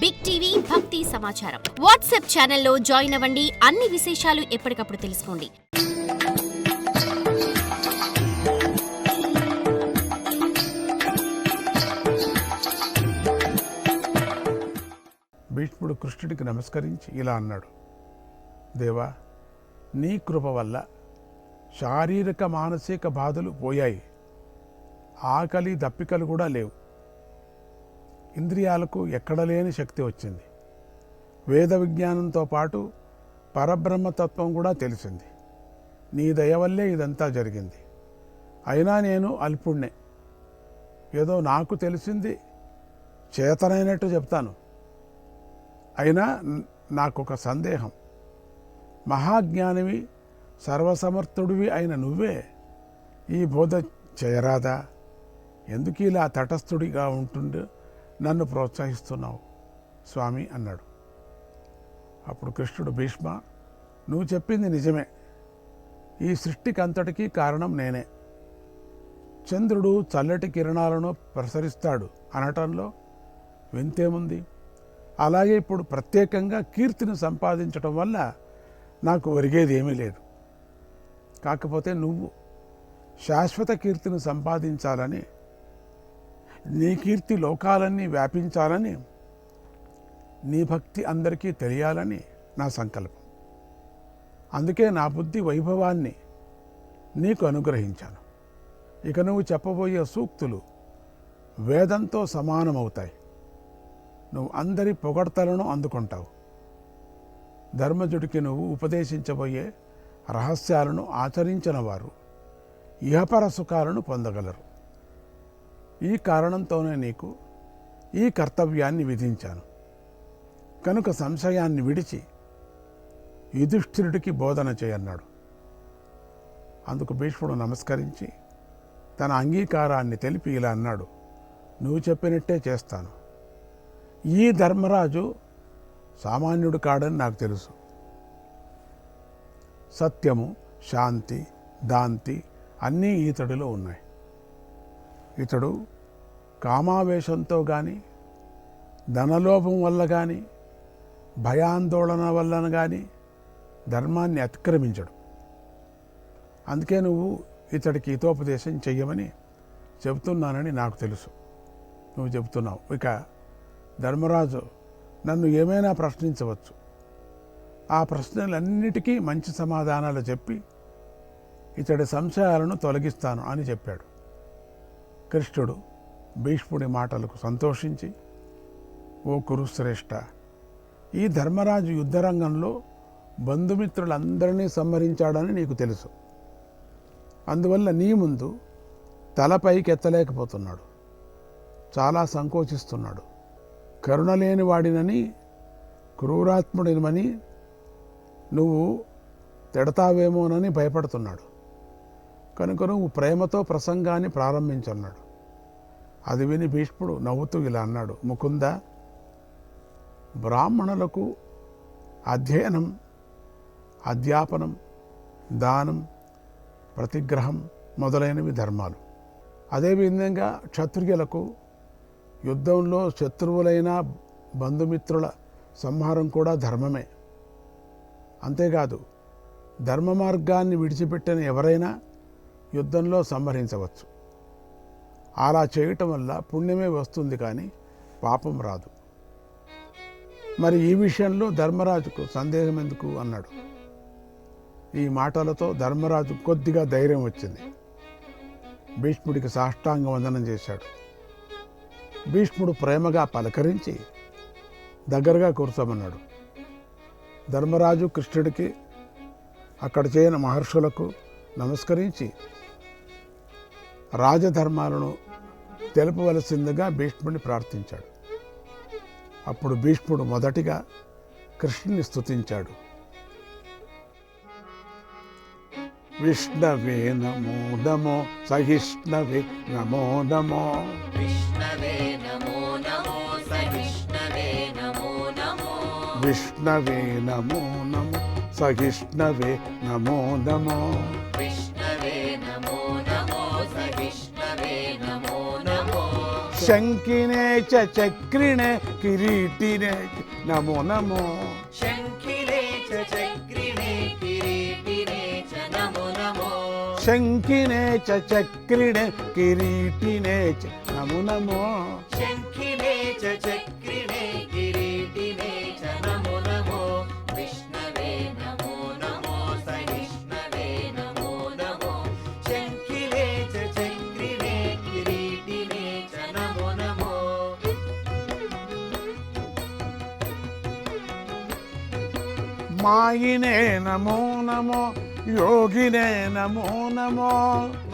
Big TV భక్తి సమాచారం WhatsApp ఛానల్లో జాయిన్ అవ్వండి. అన్ని విశేషాలు ఎప్పటికప్పుడు తెలుసుకోండి. భీష్ముడు కృష్ణుడికి నమస్కరించి ఇలా అన్నాడు, దేవా, నీ కృప వల్ల శారీరక మానసిక బాధలు పోయాయి. ఆకలి దప్పికలు కూడా లేవు. ఇంద్రియాలకు ఎక్కడలేని శక్తి వచ్చింది. వేద విజ్ఞానంతో పాటు పరబ్రహ్మతత్వం కూడా తెలిసింది. నీ దయ వల్లే ఇదంతా జరిగింది. అయినా నేను అల్పుణ్ణే. ఏదో నాకు తెలిసింది చేతనైనట్టు చెప్తాను. అయినా నాకొక సందేహం. మహాజ్ఞానివి, సర్వసమర్థుడివి అయిన నువ్వే ఈ బోధ చేయరాదా? ఎందుకు ఇలా తటస్థుడిగా ఉంటుండే నన్ను ప్రోత్సహిస్తున్నావు స్వామి అన్నాడు. అప్పుడు కృష్ణుడు, భీష్మ, నువ్వు చెప్పింది నిజమే. ఈ సృష్టికి అంతటికీ కారణం నేనే. చంద్రుడు చల్లటి కిరణాలను ప్రసరిస్తాడు అనటంలో వింతేముంది? అలాగే ఇప్పుడు ప్రత్యేకంగా కీర్తిని సంపాదించడం వల్ల నాకు ఒరిగేది ఏమీ లేదు. కాకపోతే నువ్వు శాశ్వత కీర్తిని సంపాదించాలని, నీ కీర్తి లోకాలన్నీ వ్యాపించాలని, నీ భక్తి అందరికీ తెలియాలని నా సంకల్పం. అందుకే నా బుద్ధి వైభవాన్ని నీకు అనుగ్రహించాను. ఇక నువ్వు చెప్పబోయే సూక్తులు వేదంతో సమానమవుతాయి. నువ్వు అందరి పొగడ్తలను అందుకుంటావు. ధర్మజుడికి నువ్వు ఉపదేశించబోయే రహస్యాలను ఆచరించిన వారు ఇహపర సుఖాలను పొందగలరు. ఈ కారణంతోనే నీకు ఈ కర్తవ్యాన్ని విధించాను. కనుక సంశయాన్ని విడిచి యుధిష్ఠిరుడికి బోధన చేయన్నాడు. అందుకు భీష్ముడు నమస్కరించి తన అంగీకారాన్ని తెలిపి ఇలా అన్నాడు, నువ్వు చెప్పినట్టే చేస్తాను. ఈ ధర్మరాజు సామాన్యుడు కాడని నాకు తెలుసు. సత్యము, శాంతి, దాంతి అన్నీ ఈతడిలో ఉన్నాయి. ఇతడు కామావేశంతో కానీ, ధనలోభం వల్ల కానీ, భయాందోళన వలన కానీ ధర్మాన్ని అతిక్రమించడు. అందుకే నువ్వు ఇతడికి హితోపదేశం చెయ్యమని చెబుతున్నానని నాకు తెలుసు. నువ్వు చెబుతున్నావు. ఇక ధర్మరాజు నన్ను ఏమైనా ప్రశ్నించవచ్చు. ఆ ప్రశ్నలన్నిటికీ మంచి సమాధానాలు చెప్పి ఇతడి సంశయాలను తొలగిస్తాను అని చెప్పాడు. కృష్ణుడు భీష్ముడి మాటలకు సంతోషించి, ఓ కురుశ్రేష్ఠ, ఈ ధర్మరాజు యుద్ధరంగంలో బంధుమిత్రులందరినీ సంహరించాడని నీకు తెలుసు. అందువల్ల నీ ముందు తలపైకి ఎత్తలేకపోతున్నాడు. చాలా సంకోచిస్తున్నాడు. కరుణలేని వాడినని, క్రూరాత్ముడినని నువ్వు తిడతావేమోనని భయపడుతున్నాడు. కనుక నువ్వు ప్రేమతో ప్రసంగాన్ని ప్రారంభించన్నాడు. అది విని భీష్ముడు నవ్వుతూ ఇలా అన్నాడు, ముకుంద, బ్రాహ్మణులకు అధ్యయనం, అధ్యాపనం, దానం, ప్రతిగ్రహం మొదలైనవి ధర్మాలు. అదేవిధంగా క్షత్రియులకు యుద్ధంలో శత్రువులైన బంధుమిత్రుల సంహారం కూడా ధర్మమే. అంతేకాదు, ధర్మ మార్గాన్ని విడిచిపెట్టిన ఎవరైనా యుద్ధంలో సంహరించవచ్చు. అలా చేయటం వల్ల పుణ్యమే వస్తుంది, కానీ పాపం రాదు. మరి ఈ విషయంలో ధర్మరాజుకు సందేహం ఎందుకు అన్నాడు. ఈ మాటలతో ధర్మరాజు కొద్దిగా ధైర్యం వచ్చింది. భీష్ముడికి సాష్టాంగ వందనం చేశాడు. భీష్ముడు ప్రేమగా పలకరించి దగ్గరగా కూర్చోమన్నాడు. ధర్మరాజు కృష్ణుడికి, అక్కడ చేరిన మహర్షులకు నమస్కరించి రాజధర్మాలను తెలుపవలసిందిగా భీష్ముడిని ప్రార్థించాడు. అప్పుడు భీష్ముడు మొదటిగా కృష్ణుని స్తుతించాడు. విష్ణవే నమో నమో సహిష్ణవే నమో నమో, విష్ణవే నమో నమో సహిష్ణవే నమో నమో, విష్ణవే నమో నమో సహిష్ణవే నమో నమో, విష్ణవే నమో నమో సహిష్ణవే నమో నమో, శంకినే చ చక్రిణే కిరీటినే చ నమో నమో. శంఖినే చ చక్రిణే కిరీటినే చ నమో నమో. శంకినే చ చక్రిణే కిరీటినే చ నమో నమో. శంఖినే చ చక్రిణే కిరీటినే చ నమో నమో. విష్ణవే నమో నమో సహిష్ణవే నమో నమో. శంఖినే చ చక్రిణే కిరీటినే చ నమో నమో. మాయినే నమో నమో యోగినే నమో నమో.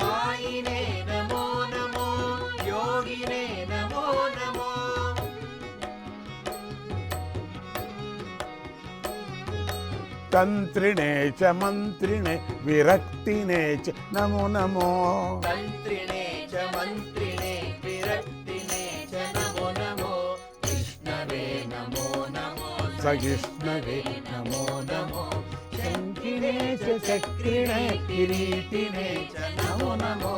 మాయినే నమో నమో యోగినే నమో నమో. తంత్రిణే చ మంత్రిణే విరక్తినే చ నమో నమో. తంత్రిణే చ మంత్రిణే విరక్తినే చ నమో నమో. విష్ణవే నమో నమో సహిష్ణవే నమో నమో. శంఖినే చ చక్రిణే కిరీటినే చ నమో నమో.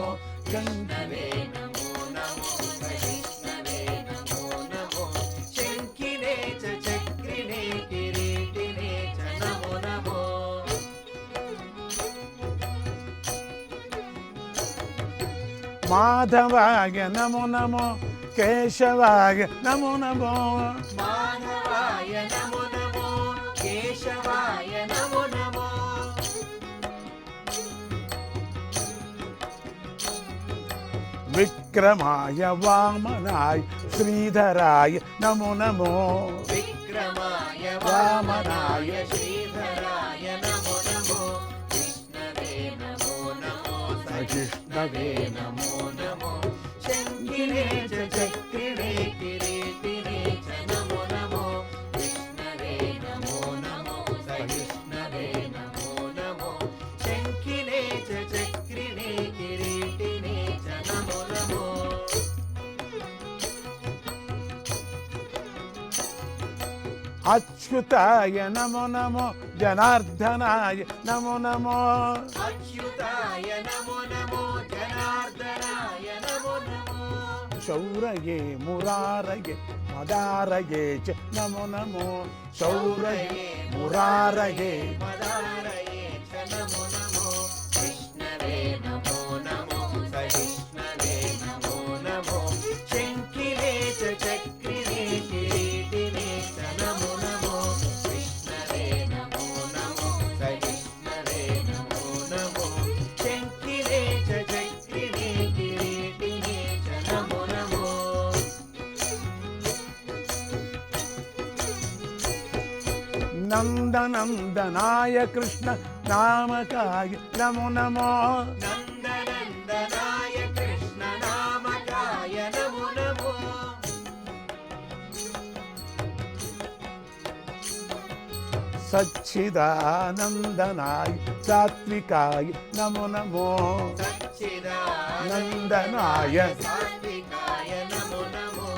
శంఖవే నమో నమో సహిష్ణవే నమో నమో. శంఖినే చ చక్రిణే కిరీటినే చ నమో నమో. మాధవాయ నమో నమో కేశవాయ నమో నమో. మాధవాయ నమో నమో కేశవాయ నమో నమో. విక్రమాయ వామనాయ శ్రీధరాయ నమో నమో. విక్రమాయ వామనాయ శ్రీధరాయ నమో నమో. విష్ణవే నమో నమో సహిష్ణవే నమో నమో. శంఖినే చ చక్రిణే కిరీటినే చ నమో నమో. విష్ణవే నమో నమో సహిష్ణవే నమో నమో. శంఖినే చ చక్రిణే కిరీటినే చ నమో నమో. అచ్యుతాయ నమో నమో జనార్దనాయ నమో నమో. అచ్యుతాయ నమో నమో జనార్దనాయ నమో నమో. శౌరయే మురారయే మదారయే చ నమో నమో. శౌరయే మురారయే మదారయే చ నమో నమో. విష్ణవే నమో నమో సహిష్ణవే నమో నమో. శంఖినే చ చక్రిణే కిరీటినే చ నమో నమో. విష్ణవే నమో నమో సహిష్ణవే నమో నమో. శంఖినే చ చక్రిణే కిరీటినే చ నమో నమో. నందనందనాయ కృష్ణ నామకాయ నమో నమో. నందనందనాయ కృష్ణ నామకాయ నమో నమో. సచ్చిదానందనాయ సాత్వికాయ నమో నమో. సచ్చిదానందనాయ సాత్వికాయ నమో నమో.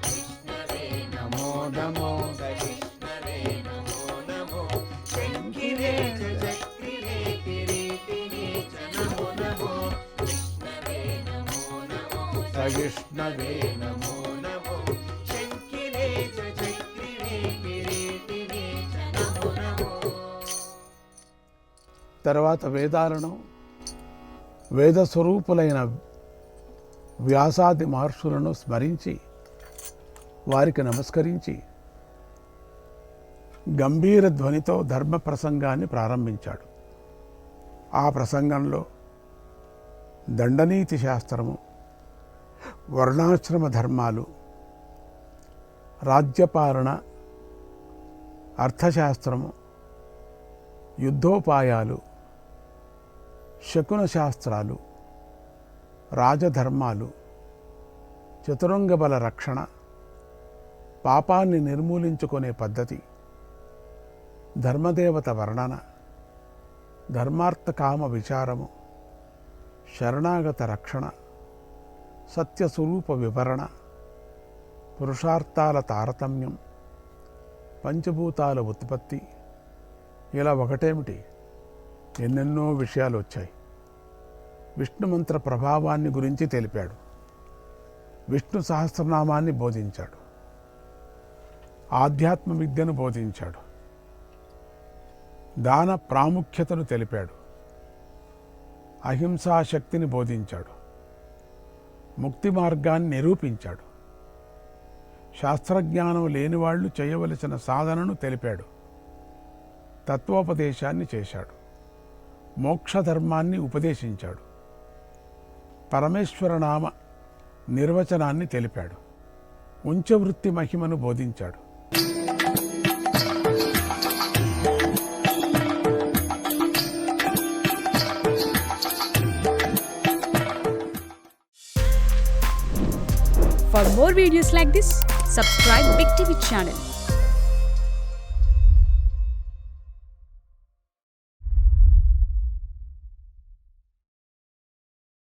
విష్ణవే నమో నమో సహిష్ణవే నమో నమో. శంఖినే చ చక్రిణే కిరీటినే చ నమో నమో. విష్ణవే నమో నమో సహిష్ణవే నమో నమో. శంఖినే చ చక్రిణే కిరీటినే చ నమో నమో. తర్వాత వేదాలను వేద స్వరూపులైన వ్యాసాది మహర్షులను స్మరించి వారికి నమస్కరించి గంభీర ధ్వనితో ధర్మ ప్రసంగాన్ని ప్రారంభించాడు. ఆ ప్రసంగంలో దండనీతి శాస్త్రము, వర్ణాశ్రమ ధర్మాలు, రాజ్యపాలన, అర్థశాస్త్రము, యుద్ధోపాయాలు, శకున శాస్త్రాలు, రాజధర్మాలు, చతురంగ బల రక్షణ, పాపాన్ని నిర్మూలించుకునే పద్ధతి, ధర్మదేవత వర్ణన, ధర్మార్థ కామ విచారము, శరణాగత రక్షణ, సత్యస్వరూప వివరణ, పురుషార్థాల తారతమ్యం, పంచభూతాల ఉత్పత్తి, ఇలా ఒకటేమిటి ఎన్నెన్నో విషయాలు వచ్చాయి. విష్ణుమంత్ర ప్రభావాన్ని గురించి తెలిపాడు. విష్ణు సహస్రనామాన్ని బోధించాడు, ఆధ్యాత్మ విద్యను బోధించాడు, దాన ప్రాముఖ్యతను తెలిపాడు, అహింసా శక్తిని బోధించాడు, ముక్తి మార్గాన్ని నిరూపించాడు, శాస్త్రజ్ఞానం లేని వాళ్ళు చేయవలసిన సాధనను తెలిపాడు, తత్వోపదేశాన్ని చేశాడు, మోక్షధర్మాన్ని ఉపదేశించాడు, పరమేశ్వరనామ నిర్వచనాన్ని తెలిపాడు, ఉంచవృత్తి మహిమను బోధించాడు. For more videos like this, subscribe Big TV channel.